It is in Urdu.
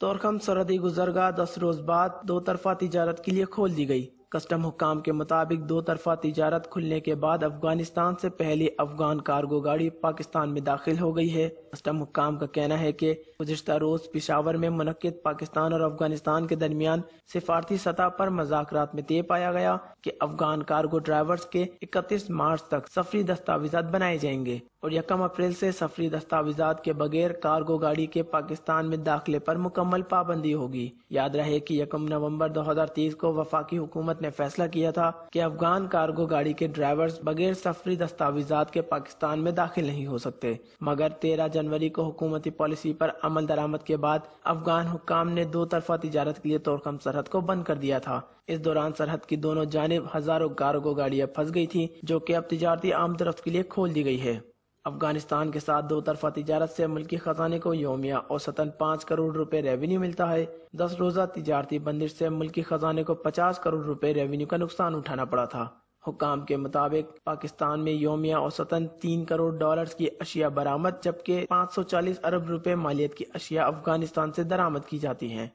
طورخم سرحدی گزرگاہ 10 روز بعد دو طرفہ تجارت کے لیے کھول دی گئی۔ کسٹم حکام کے مطابق دو طرفہ تجارت کھلنے کے بعد افغانستان سے پہلی افغان کارگو گاڑی پاکستان میں داخل ہو گئی ہے۔ کسٹم حکام کا کہنا ہے کہ گزشتہ روز پشاور میں منعقد پاکستان اور افغانستان کے درمیان سفارتی سطح پر مذاکرات میں طے پایا گیا کہ افغان کارگو ڈرائیورز کے 31 مارچ تک سفری دستاویزات بنائے جائیں گے اور 1 اپریل سے سفری دستاویزات کے بغیر کارگو گاڑی کے پاکستان میں داخلے پر مکمل پابندی ہوگی۔ یاد رہے کہ 1 نومبر 2023 کو وفاقی حکومت نے فیصلہ کیا تھا کہ افغان کارگو گاڑی کے ڈرائیورز بغیر سفری دستاویزات کے پاکستان میں داخل نہیں ہو سکتے، مگر 13 جنوری کو حکومتی پالیسی پر عمل درآمد کے بعد افغان حکام نے دو طرفہ تجارت کے لیے طورخم سرحد کو بند کر دیا تھا۔ اس دوران سرحد کی دونوں جانب ہزاروں کارگو گاڑیاں پھنس گئی تھیں، جو کہ اب تجارتی آمد و رفت کے لیے کھول دی گئی ہے۔ افغانستان کے ساتھ دو طرفہ تجارت سے ملکی خزانے کو یومیہ اوسطاً 5 کروڑ روپے ریونیو ملتا ہے۔ 10 روزہ تجارتی بندش سے ملکی خزانے کو 50 کروڑ روپے ریونیو کا نقصان اٹھانا پڑا تھا۔ حکام کے مطابق پاکستان میں یومیہ اوسطاً 3 کروڑ ڈالرز کی اشیاء برآمد جبکہ 540 ارب روپے مالیت کی اشیاء افغانستان سے درآمد کی جاتی ہیں۔